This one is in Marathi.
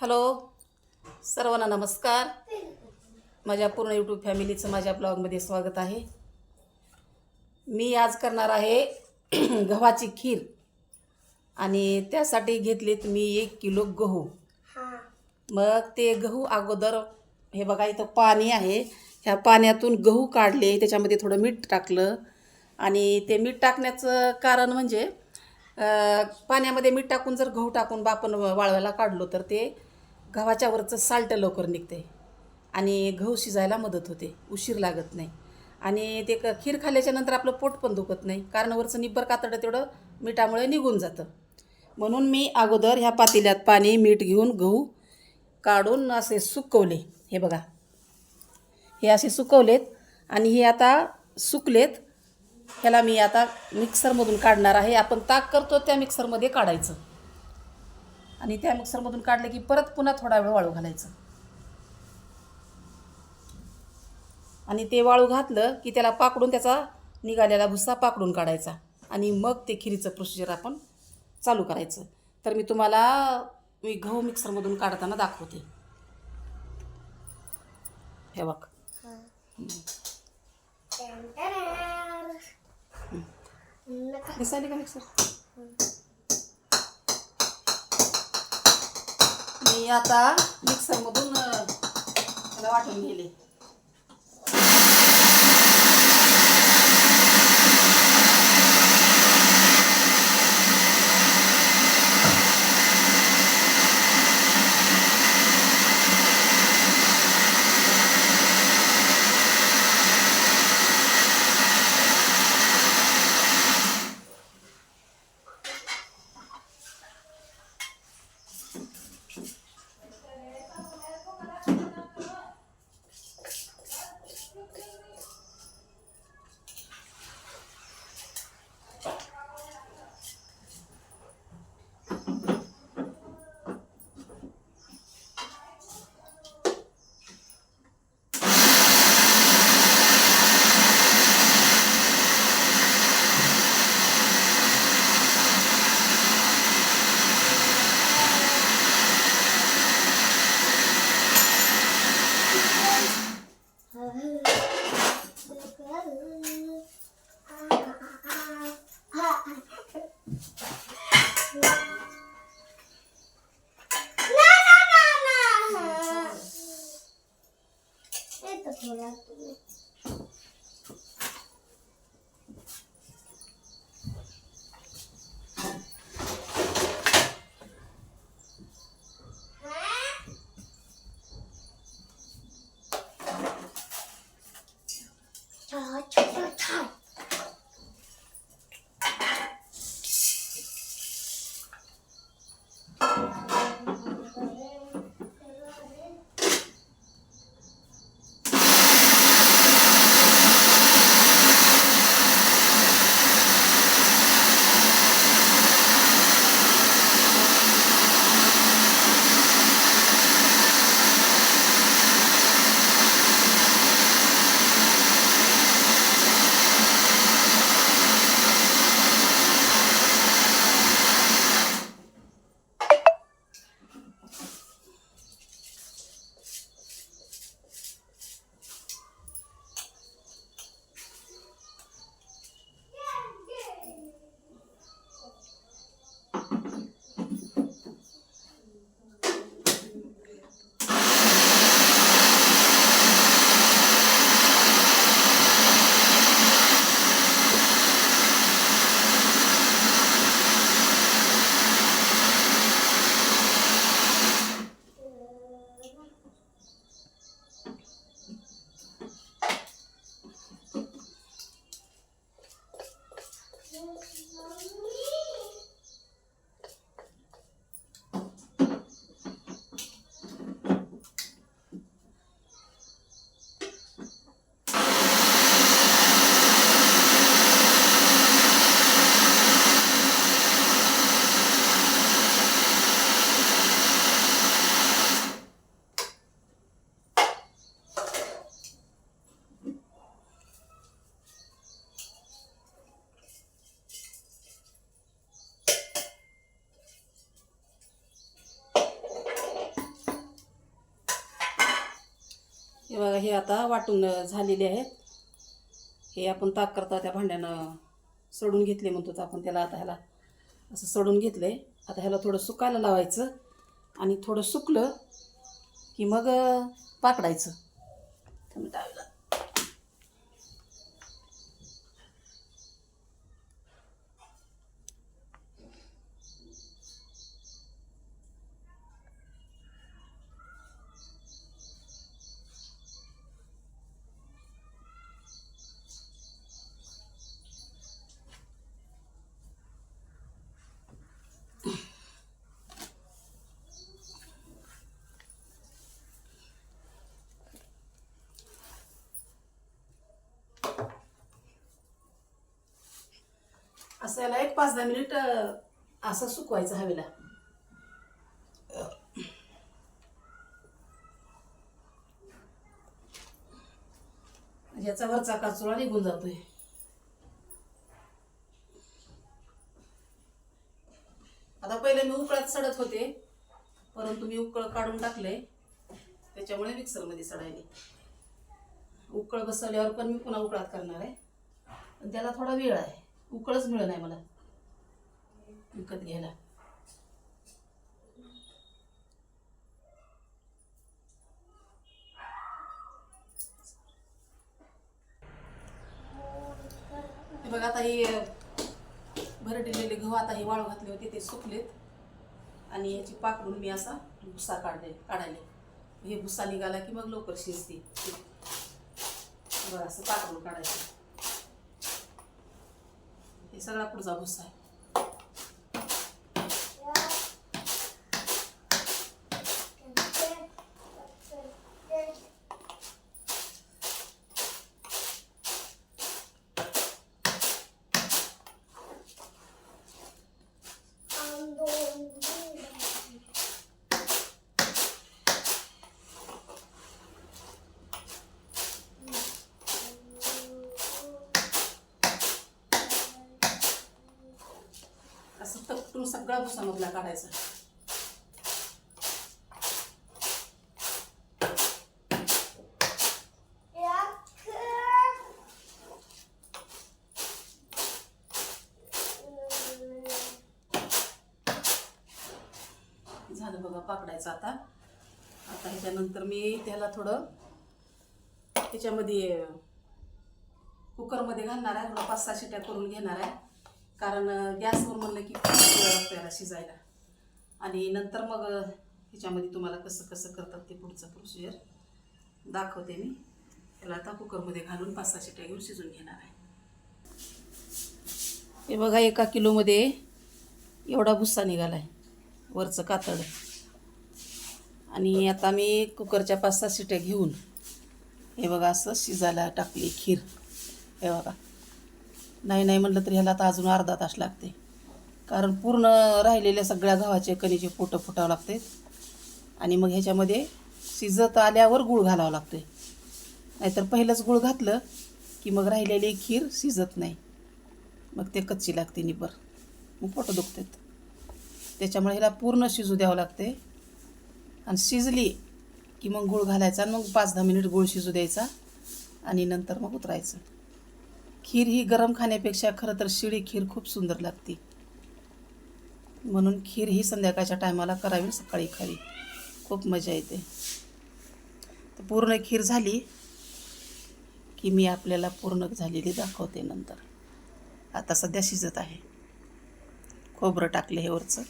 हॅलो सर्वांना नमस्कार. माझ्या पूर्ण यूट्यूब फॅमिलीचं माझ्या ब्लॉगमध्ये स्वागत आहे. मी आज करणार आहे गव्हाची खीर आणि त्यासाठी घेतलेत मी 1 किलो गहू. मग ते गहू अगोदर हे बघा इथं पाणी आहे. ह्या पाण्यातून गहू काढले, त्याच्यामध्ये थोडं मीठ टाकलं आणि ते मीठ टाकण्याचं कारण म्हणजे पाण्यामध्ये मीठ टाकून जर गहू टाकून आपण वाळवायला काढलो तर ते गव्हाच्या वरचं साल्ट लवकर निघते आणि गहू शिजायला मदत होते, उशीर लागत नाही. आणि ते खीर खाल्ल्याच्या नंतर आपलं पोट पण दुखत नाही, कारण वरचं निब्बर कातडं तेवढं मिठामुळे निघून जातं. म्हणून मी अगोदर ह्या पातेल्यात पाणी मीठ घेऊन गहू काढून असे सुकवले. हे बघा, हे असे सुकवलेत आणि हे आता सुकलेत. ह्याला मी आता मिक्सरमधून काढणार आहे. आपण ताक करतो त्या मिक्सरमध्ये काढायचं आणि त्या मिक्सरमधून काढलं की परत पुन्हा थोडा वेळ वाळू घालायचं आणि ते वाळू घातलं की त्याला पाकडून त्याचा निघालेला भुसा पाकडून काढायचा आणि मग ते खिरीचं प्रोसिजर आपण चालू करायचं. तर मी तुम्हाला गहू मिक्सरमधून काढताना दाखवते. हे बघ, दिसायला का मिक्सर? मी आता मिक्सरमधून त्याला वाटून गेले. हे बघा, हे आता वाटून झालेले आहेत. हे आपण ताक करता त्या भांड्यानं सडून घेतले म्हणतो आपण त्याला. आता ह्याला असं सडून घेतलं आहे. आता ह्याला थोडं सुकायला लावायचं आणि थोडं सुकलं की मग पाकडायचं. असं याला एक 5-10 मिनिट असं सुकवायचं हवेला. याचा वरचा काचोळा निघून जातोय. आता पहिले मी उकळात सडत होते, परंतु मी उकळ काढून टाकले, त्याच्यामुळे मिक्सरमध्ये सडायले. उकळ बसवल्यावर पण मी पुन्हा उकळात करणार आहे, पण त्याला थोडा वेळ आहे. उकळच मिळत नाही मला विकत घ्यायला. हे बघा, आता हे भरडलेले गहू आता हे वाळू घातले होते ते सुकलेत आणि याची पाकडून मी असा भुसा काढायले. हे भुसा निघाला की मग लवकर शिजते. बघा, असं पाकडून काढायचं. हे सगळा पुढचा भुसा आहे. असं तपटून सगळा भुसा मधला काढायचा. झालं बघा पाकडायचं. आता ह्याच्यानंतर मी त्याला थोडं त्याच्यामध्ये कुकरमध्ये घालणार आहे. थोडं 5-6 शिट्या करून घेणार आहे, कारण गॅसवर म्हणलं की खूप वेळ लागतो याला शिजायला. आणि नंतर मग ह्याच्यामध्ये तुम्हाला कसं कसं करतात ते पुढचं प्रोसिजर दाखवते मी. त्याला आता कुकरमध्ये घालून 5-6 शिट्या घेऊन शिजून घेणार आहे. हे बघा, 1 किलोमध्ये एवढा भुस्सा निघाला आहे, वरचं कातड. आणि आता मी कुकरच्या 5-6 शिट्या घेऊन हे बघा असं शिजायला टाकली खीर. हे बघा, नाही म्हटलं तरी ह्याला आता अजून अर्धा तास लागते, कारण पूर्ण राहिलेल्या सगळ्या गव्हाचे कणीचे पोटं फुटावं लागते. आणि मग ह्याच्यामध्ये शिजत आल्यावर गूळ घालावं लागते, नाहीतर पहिलंच गूळ घातलं की मग राहिलेली खीर शिजत नाही, मग ते कच्ची लागते निबर, मग पोटं दुखतात. त्याच्यामुळे ह्याला पूर्ण शिजू द्यावं लागते. आणि शिजली की मग गूळ घालायचा, मग 5-10 मिनिट गूळ शिजू द्यायचा आणि नंतर मग उतरायचं. खीर ही गरम खाण्यापेक्षा खरं तर शिळी खीर खूप सुंदर लागते, म्हणून खीर ही संध्याकाळच्या टायमाला करावी, सकाळी खावी, खूप मजा येते. तर पूर्ण खीर झाली की मी आपल्याला पूर्ण झालेली दाखवते नंतर. आता सध्या शिजत आहे. खोबरं टाकले हे वरचं.